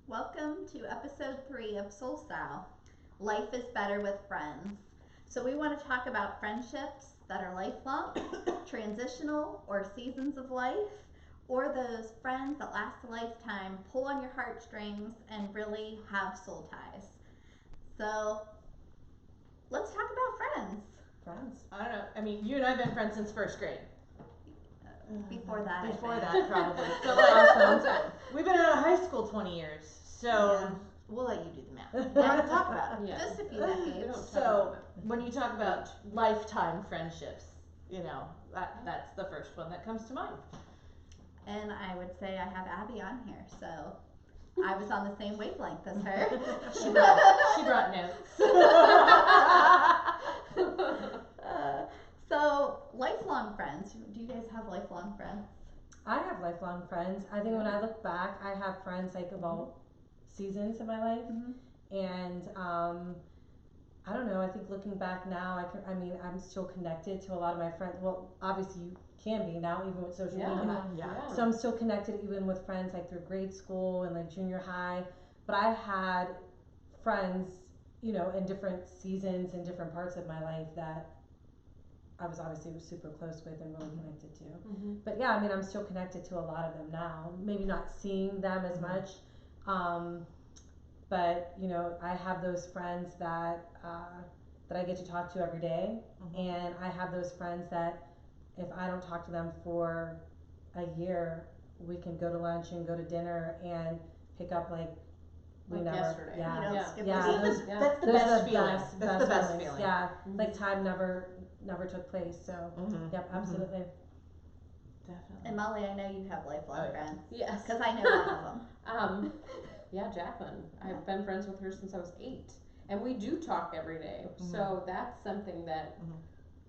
Welcome to episode 3 of Soul Style. Life is better with friends. So, we want to talk about friendships that are lifelong, transitional, or seasons of life, or those friends that last a lifetime, pull on your heartstrings, and really have soul ties. So, let's talk about friends. Friends? I don't know. I mean, you and I have been friends since first grade. Before that, Before that, probably. So, like, we've been out of high school 20 years. So, we'll let you do the math. We're not going to talk about it. Just a few decades. So, when you talk about lifetime friendships, you know, that's the first one that comes to mind. And I would say I have Abby on here, so I was on the same wavelength as her. She brought notes. So, lifelong friends. Do you guys have lifelong friends? I have lifelong friends. I think when I look back, I have friends like of all seasons of my life, and I don't know. I think looking back now, I'm still connected to a lot of my friends. Well, obviously you can be now, even with social media. Yeah. So I'm still connected even with friends like through grade school and like junior high. But I had friends, you know, in different seasons and different parts of my life that I was obviously super close with and really connected to. But yeah, I mean, I'm still connected to a lot of them now. Maybe not seeing them as much, but you know, I have those friends that I get to talk to every day, and I have those friends that if I don't talk to them for a year, we can go to lunch and go to dinner and pick up like we never. Yesterday. That's the those best are the feeling. best, That's the best feelings. feeling. Yeah, like time never took place. So yep, absolutely. Definitely. And Molly, I know you have lifelong friends. Yes. Because I know one of them. Yeah, Jacqueline. I've been friends with her since I was 8. And we do talk every day. So that's something that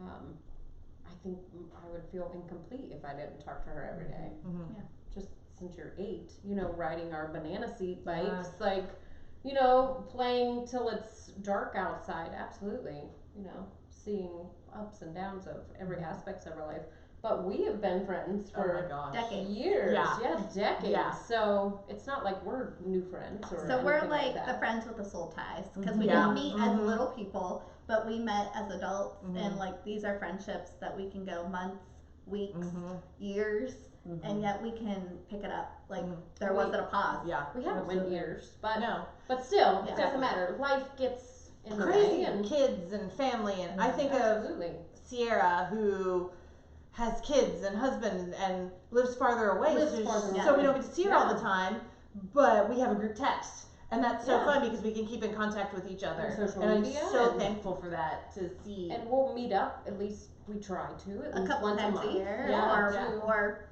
I think I would feel incomplete if I didn't talk to her every day. Yeah. Just since you're 8, you know, riding our banana seat bikes, like, you know, playing till it's dark outside. Absolutely. You know, seeing ups and downs of every aspects of our life. But we have been friends for decades. years. Yeah. Decades. Yeah. So it's not like we're new friends or So we're anything like that. the friends with the soul ties. Because we Yeah. didn't meet as little people, but we met as adults. And like these are friendships that we can go months, weeks, years, and yet we can pick it up. Like there wasn't a pause. Yeah. We haven't went years, but No. but still, Yeah. it doesn't matter. Life gets in the Crazy way, and kids and family, and I think of absolutely. Sierra who has kids and husband and lives farther away, so we don't get to see her all the time, but we have a group text, and that's so fun because we can keep in contact with each other. And social and media, I'm so and thankful for that, to see. And we'll meet up, at least we try to, at A least couple once times a month. year, Yeah. or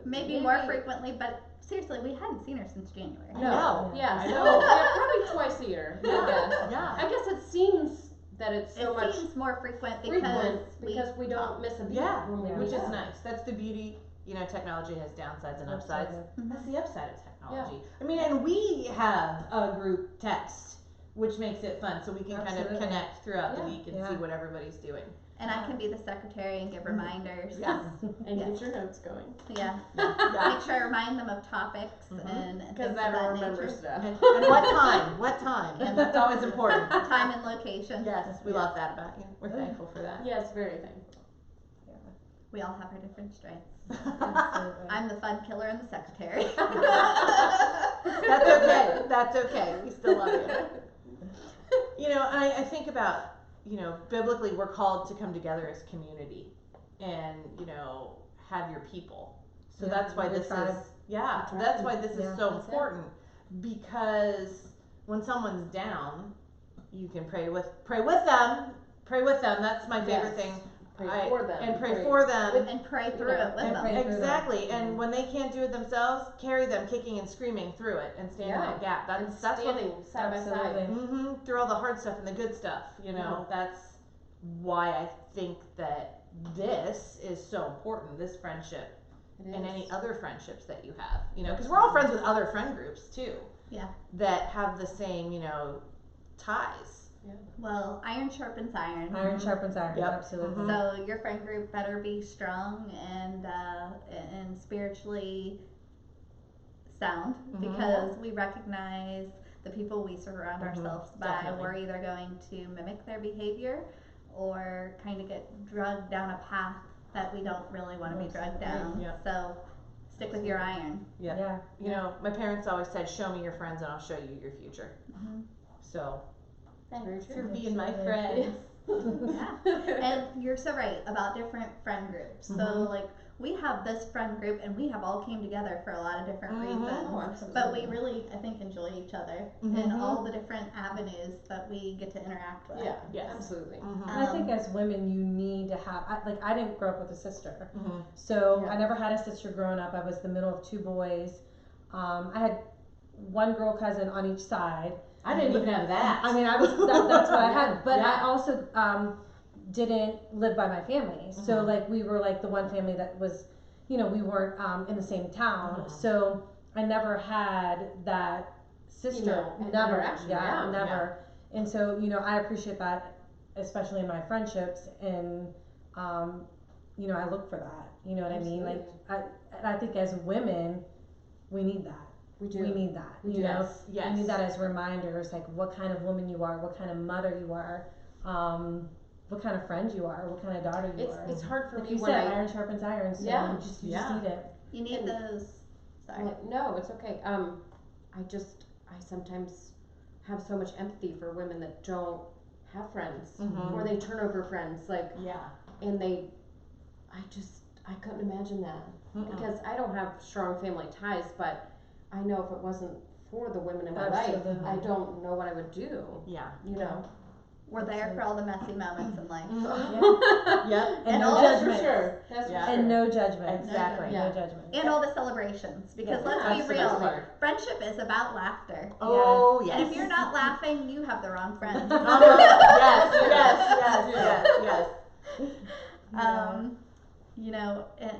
maybe more frequently. But seriously, we hadn't seen her since January. No. Yeah. I So know. yeah, probably twice a year. I guess. Yeah. I guess it seems that it's so It much seems more frequent frequent because because we don't miss a beat when we which meet is up. nice. That's the beauty. You know, technology has downsides and upsides. Absolutely. That's the upside of technology. I mean, and we have a group text, which makes it fun, so we can kind of Absolutely. connect throughout the week and Yeah. see what everybody's doing. And I can be the secretary and give reminders. Yes. And Yes. get your notes going. Yeah. Yeah. Make sure I remind them of topics and Because things I of don't that remember nature. stuff. And what time? What time? And That's always important. Time and location. Yes, we love that about you. We're thankful for that. Yes, very thankful. We all have our different strengths. Absolutely. I'm the fun killer and the secretary. That's okay. That's okay. We still love you. You know, I think about, you know, biblically we're called to come together as community and, you know, have your people. So Yeah, that's why your this tribe. is, that's why this is Yeah. so That's it. important, because when someone's down, you can pray with them. Pray with them. That's my favorite Yes. thing. Pray for them. And pray for them. And pray through know, it with And them. pray through exactly, and when they can't do it themselves, carry them kicking and screaming through it and stand in that gap. And That's what. standing side by Absolutely. side. Through all the hard stuff and the good stuff, you know. That's why I think that this is so important. This friendship It and is. any other friendships that you have, you know, because we're all friends with other friend groups too. Yeah. That have the same, you know, ties. Well, iron sharpens iron. Iron sharpens iron. Yep. Absolutely. So your friend group better be strong and spiritually sound Mhm. because we recognize the people we surround ourselves by. Definitely. We're either going to mimic their behavior or kind of get drugged down a path that we don't really want to be drugged down. Yeah. So stick with your iron. Yeah. You know, my parents always said, show me your friends and I'll show you your future. Mhm. So, Very thanks for true. being my Absolutely. friend. Yeah. And you're so right about different friend groups. So Mhm. like we have this friend group and we have all came together for a lot of different Mhm. reasons. Oh, absolutely. But we really, I think, enjoy each other in Mhm. all the different avenues that we get to interact with. Yeah, Yes. absolutely. Mhm. And I think as women, you need to have, I didn't grow up with a sister. Mhm. So Yeah. I never had a sister growing up. I was the middle of two boys. I had one girl cousin on each side. I didn't even have that. I mean, that's what I had. But Yeah. I also didn't live by my family. So Mhm. like we were like the one family that was, we weren't in the same town. Mhm. So I never had that sister. Never. interaction, Yeah, yeah. never. And so I appreciate that, especially in my friendships, and I look for that. You know what I mean? Like I think as women, we need that. We do. We need that. We You do. know, Yes. we need that as reminders, like what kind of woman you are, what kind of mother you are, what kind of friend you are, what kind of daughter you are. It's hard for Like me you when said, I iron sharpens iron. So Yeah. you just Yeah. need it. You need And- those. Sorry. Well, no, it's okay. I sometimes have so much empathy for women that don't have friends Mhm. or they turn over friends, like, Yeah. and I couldn't imagine that Mm-mm. because I don't have strong family ties, but I know if it wasn't for the women in my Absolutely. life, I don't know what I would do, Yeah. you know? We're there for all the messy moments in life. Mhm. Yep. And And no all That's for judgment. sure. That's Yeah. for sure. And no judgment. Exactly. No Yeah. judgment. And all the celebrations. Because Yeah. let's That's be the best real. part. Friendship is about laughter. Oh, yes. And if you're not laughing, you have the wrong friend. Yes, yes, yes, yes.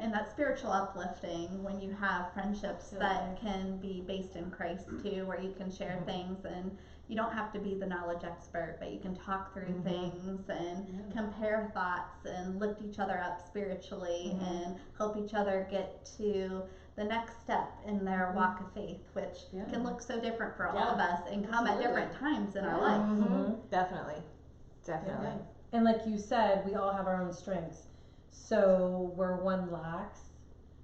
And that spiritual uplifting when you have friendships that can be based in Christ too, where you can share things and you don't have to be the knowledge expert, but you can talk through Mhm. things and Yeah. compare thoughts and lift each other up spiritually Mhm. and help each other get to the next step in their walk of faith, which Yeah. can look so different for all Yeah. of us and come at different times in our Yeah. life. Mhm. Definitely. Definitely. Yeah. And like you said, we all have our own strengths. So where one lacks,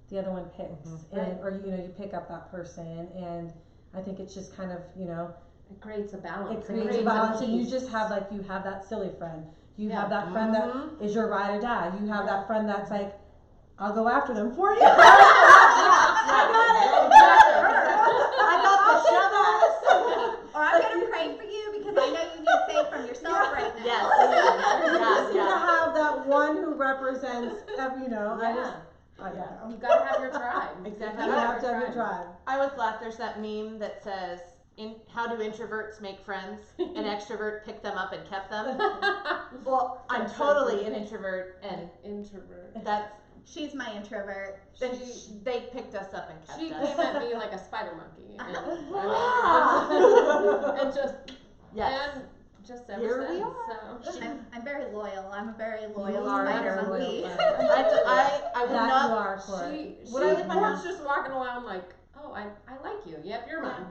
the other one picks, Mhm. and or you pick up that person, and I think it's just kind of It creates a balance. it creates a balance, and you peace. just have that silly friend. You Yeah. have that friend that Mhm. is your ride or die. You have that friend that's like, I'll go after them for you. I got the shovels. Or I'm gonna pray for you because I know you need faith from yourself right now. Yes. You Yeah, just need yeah. to have that one who represents, I don't Yeah. know. You gotta have your tribe. Exactly. You have to have your tribe. I always laugh. There's that meme that says, how do introverts make friends? An extrovert picked them up and kept them. Well, I'm totally an introvert, and Introvert. that's She's my introvert. and they picked us up and kept She us. came at me like a spider monkey. And, Ah. and just Yes. and just ever Here we since. are. So. I'm very loyal. I'm a very loyal are spider very monkey. loyal. I would That not. you are for it. She Would I leave my was house? just walking around like, oh, I like you. Yep, you're mine.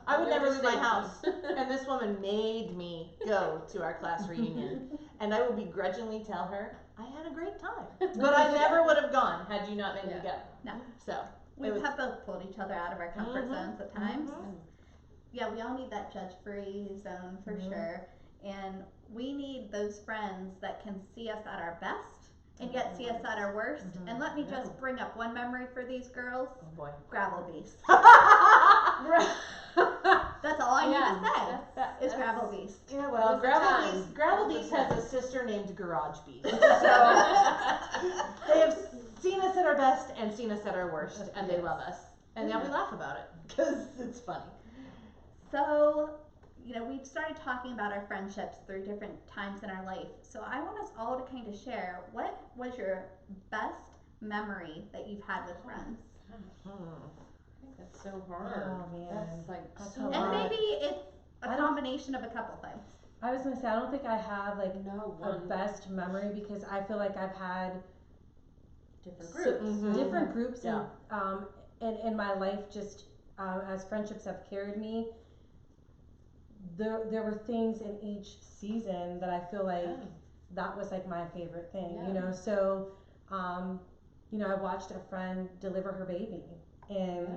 I would You're never leave my distinct. house. And this woman made me go to our class reunion. And I would begrudgingly tell her, I had a great time. But I never would have gone had you not made me go. No. So, We It was- have both pulled each other out of our comfort Mhm. zones at times. Mhm. Yeah, we all need that judge-free zone for Mhm. sure. And we need those friends that can see us at our best and yet see us at our worst. Mhm. And let me Yeah. just bring up one memory for these girls. oh boy. Gravel Beast. yeah, That's all I need Yeah, to say. that's- Is that's- Gravel Beast. well, was the Gravel time. Beast, Gravel It was Beast the has time. a sister named Garage Beast. So, they have seen us at our best and seen us at our worst, and they love us. And now we laugh about it, because it's funny. So, we've started talking about our friendships through different times in our life. So I want us all to kind of share, what was your best memory that you've had with friends? Hmm. I think that's so hard. Oh, man. That's like That's so a And lot. maybe it's a I don't- combination of a couple things. I was gonna say, I don't think I have like no a one best memory because I feel like I've had different so- groups. Mhm. different groups Yeah. and in my life just as friendships have carried me, there were things in each season that I feel like that was like my favorite thing, you know. So, you know, I watched a friend deliver her baby, and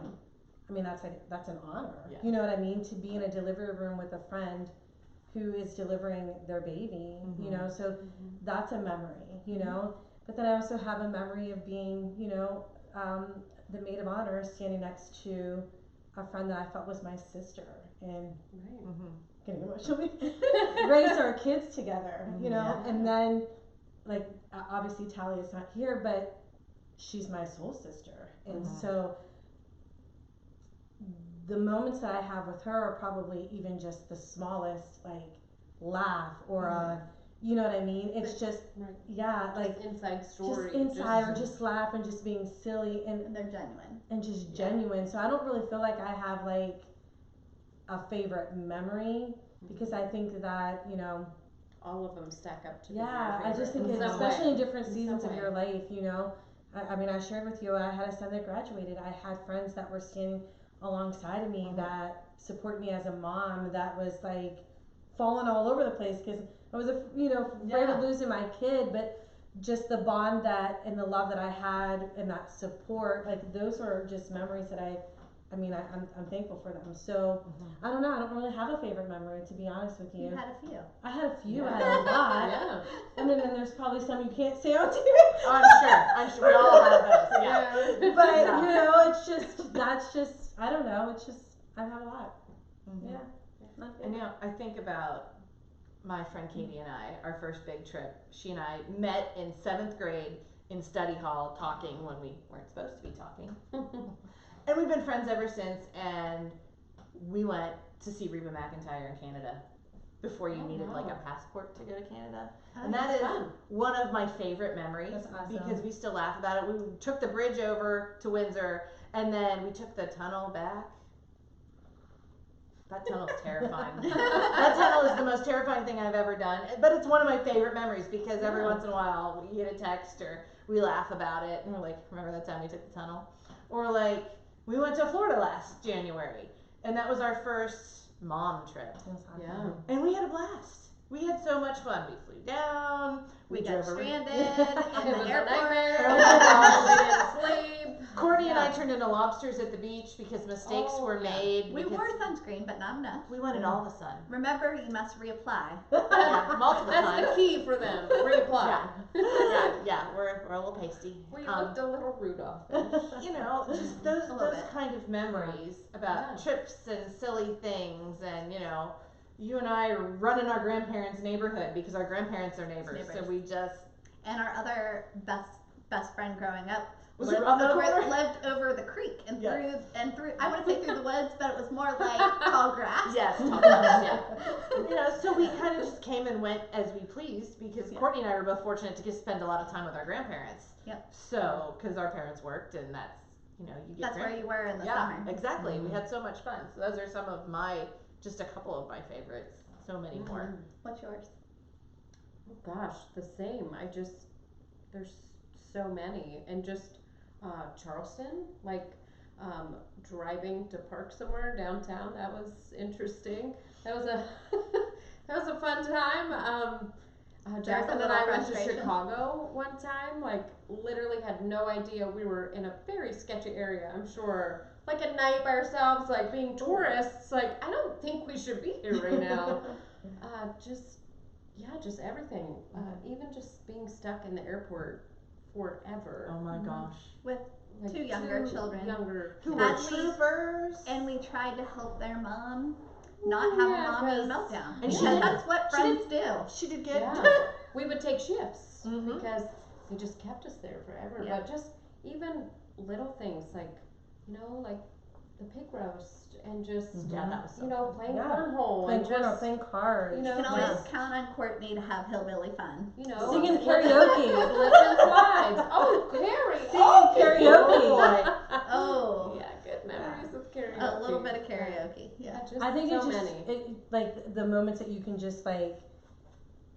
I mean that's an honor. Yeah. You know what I mean? To be in a delivery room with a friend who is delivering their baby, you know. So that's a memory, you know. But then I also have a memory of being, you know, the maid of honor standing next to a friend that I felt was my sister, and getting emotionally raise our kids together, you know. And then, like, obviously Talia is not here, but she's my soul sister, and so the moments that I have with her are probably even just the smallest, like, laugh or a, you know what I mean? It's just, like just inside story. just inside, or just laugh and just being silly And they're genuine. and just genuine. So I don't really feel like I have like a favorite memory, because I think that, you know, all of them stack up to be I just think in it's, some especially way. in different In seasons some of way. your life, you know. I mean, I shared with you, I had a son that graduated. I had friends that were standing alongside of me that supported me as a mom, that was like falling all over the place because I was, you know, afraid of losing my kid, but just the bond that and the love that I had and that support, like those are just memories that I mean, I'm thankful for them. So I don't know, I don't really have a favorite memory, to be honest with you. You had a few. I had a few, I had a lot. Yeah. And then there's probably some you can't say on TV. Oh, I'm sure we all have those. Yeah. But you know, it's just, that's just, I don't know, it's just, I have a lot. Yeah. And you know, I think about my friend Katie and I, our first big trip. She and I met in 7th grade in study hall talking when we weren't supposed to be talking. And we've been friends ever since, and we went to see Reba McEntire in Canada before you needed like a passport to go to Canada. And that is one of my favorite memories. That's awesome. Because we still laugh about it. We took the bridge over to Windsor, and then we took the tunnel back. That tunnel's terrifying. That tunnel is the most terrifying thing I've ever done. But it's one of my favorite memories because every once in a while we get a text or we laugh about it and we're like, remember that time we took the tunnel? Or like, we went to Florida last January and that was our first mom trip. Yeah. And we had a blast. We had so much fun. We flew down. We drove got around. stranded It in was the a airport. nightmare. We didn't sleep. Courtney and I turned into lobsters at the beach because mistakes were made. We because wore sunscreen, but not enough. we wanted all the sun. Remember, you must reapply. Yeah, multiple That's times. the key for them. Reapply. Yeah, we're a little pasty. We looked a little Rudolph. You know, just those A little those bit. kind of memories about Yeah. trips and silly things, and you know, you and I are running our grandparents' neighborhood because our grandparents are neighbors. So we just And our other best friend growing up Was lived around the over, corner? lived over the creek and Yeah. through. I wouldn't say through the woods, but it was more like tall grass. yes, talk about it, yeah. You know, so we kind of just came and went as we pleased because Courtney and I were both fortunate to just spend a lot of time with our grandparents. Yep. So, because our parents worked, and that's, you know, you get That's where you were in the yeah, summer. exactly. We had so much fun. So those are some of my, just a couple of my favorites. So many more. What's yours? Oh gosh, the same. There's so many. And just Charleston, like driving to park somewhere downtown, that was interesting. That was a that was a fun time. Jonathan and I went to Chicago one time, like literally had no idea. We were in a very sketchy area, I'm sure. Like at night by ourselves, like being tourists, like I don't think we should be here right now. Just everything. Even just being stuck in the airport forever. Oh my gosh. With Like two younger children. Who were were troopers. And we tried to help their mom not have a mommy meltdown. And Because she did. that's what friends do. She did good. Yeah. We would take shifts Mhm. because they just kept us there forever. Yeah. But just even little things like, you know, like the pig roast and just, Yeah, that was so you know, playing Yeah. cornhole Playing and cornhole, just, playing cards. you know, You can always Yes. count on Courtney to have hillbilly fun. you know, Singing slip- karaoke. slip and slides. Oh, Carrie. Singing Oh, karaoke. Oh boy. Oh. Yeah, good memories of karaoke. A little bit of karaoke. Yeah. Just I think so it's just many. like the moments that you can just like,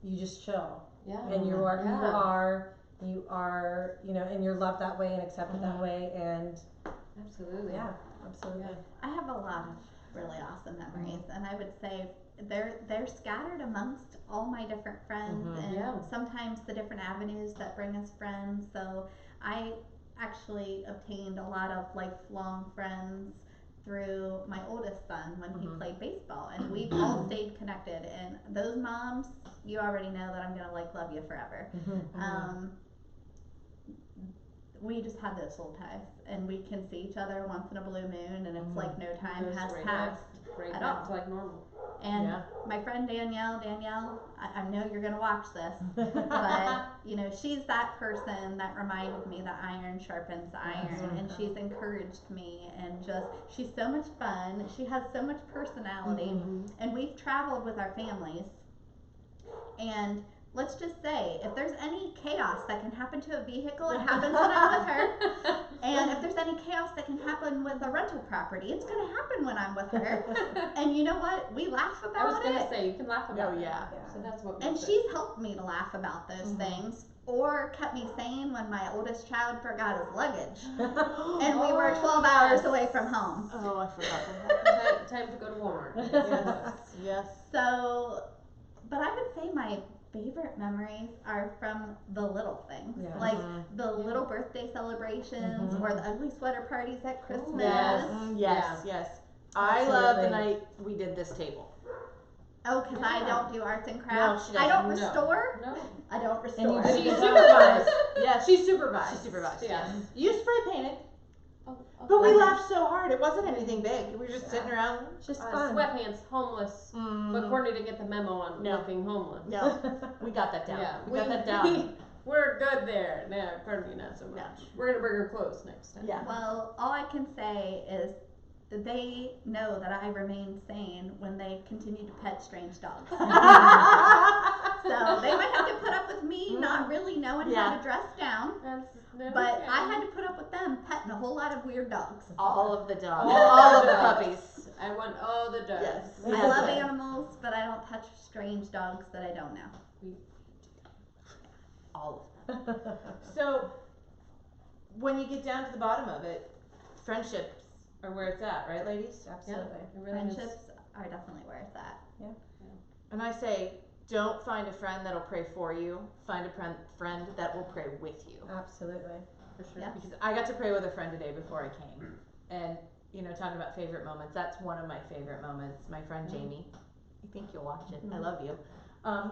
you just chill, Yeah. and you are Yeah. you are, you know, and you're loved that way and accepted that way, and Absolutely. yeah, Absolutely. I have a lot of really awesome memories, and I would say they're scattered amongst all my different friends, and Yeah. sometimes the different avenues that bring us friends. So I actually obtained a lot of lifelong friends through my oldest son when he played baseball, and we've all stayed connected. And those moms, you already know that I'm gonna love you forever. We just had those soul ties, and we can see each other once in a blue moon, and it's like no time Goes has right passed Right at back all. to like normal. And Yeah. my friend Danielle, I know you're gonna watch this, but you know, she's that person that reminded me that iron sharpens iron, and she's encouraged me, and she's so much fun. She has so much personality, and we've traveled with our families, and let's just say, if there's any chaos that can happen to a vehicle, it happens when I'm with her. And if there's any chaos that can happen with a rental property, it's going to happen when I'm with her. And you know what? We laugh about I was gonna it. say you can laugh about Oh, it. yeah. So that's what And makes she's helped me to laugh about those things, or kept me sane when my oldest child forgot his luggage. And we were 12 hours away from home. Oh, I forgot that. time to go to Walmart. Yes. Yes. So, but I would say my favorite memories are from the little things, Yeah. like the little birthday celebrations or the ugly sweater parties at Christmas. Yes. I love the Absolutely. night we did this table. Oh, because I Yeah. don't do arts and crafts. she I don't doesn't. No. restore. No. I don't And you restore. did She it supervised. Yes. She supervised. She supervised. Yes. You spray painted, Oh, but we okay. laughed so hard. It wasn't anything big. We were just sitting around. It's just fun. Sweatpants, homeless. But Courtney didn't get the memo on No. looking homeless. No, we got that down. Yeah, we got that down. We're good there. No, Courtney not so much. No. We're gonna bring her clothes next time. Yeah. Well, all I can say is that they know that I remain sane when they continue to pet strange dogs. So they might have to put up with me not really knowing how to dress down. But okay. I had to put up with them petting a whole lot of weird dogs. All of the dogs. All All the of the dogs. puppies. I want all the dogs. Yes. I love animals, but I don't touch strange dogs that I don't know. All of them. So, when you get down to the bottom of it, friendships are where it's at, right, ladies? Absolutely. It really is. Friendships are definitely where it's at. And I say, don't find a friend that'll pray for you. Find a friend that will pray with you. Absolutely. For sure. Yeah. Because I got to pray with a friend today before I came. And, you know, talking about favorite moments, that's one of my favorite moments. My friend Jamie, I think you'll watch it. I love you.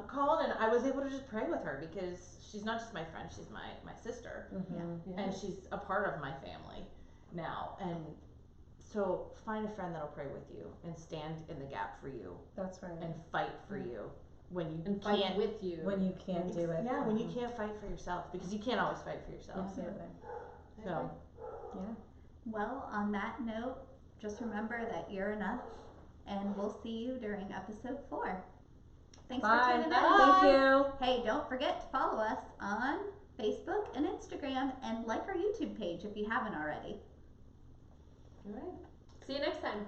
Called, and I was able to just pray with her because she's not just my friend, she's my sister. Yeah. And she's a part of my family now. And so find a friend that'll pray with you and stand in the gap for you That's right. and fight for you when you And fight can't. with you. When you can't do it. Yeah, when you can't fight for yourself, because you can't always fight for yourself. Absolutely. So, Yeah. Well, on that note, just remember that you're enough, and we'll see you during episode 4. Thanks Bye. for tuning in. Thank you. Hey, don't forget to follow us on Facebook and Instagram, and like our YouTube page if you haven't already. All right. See you next time.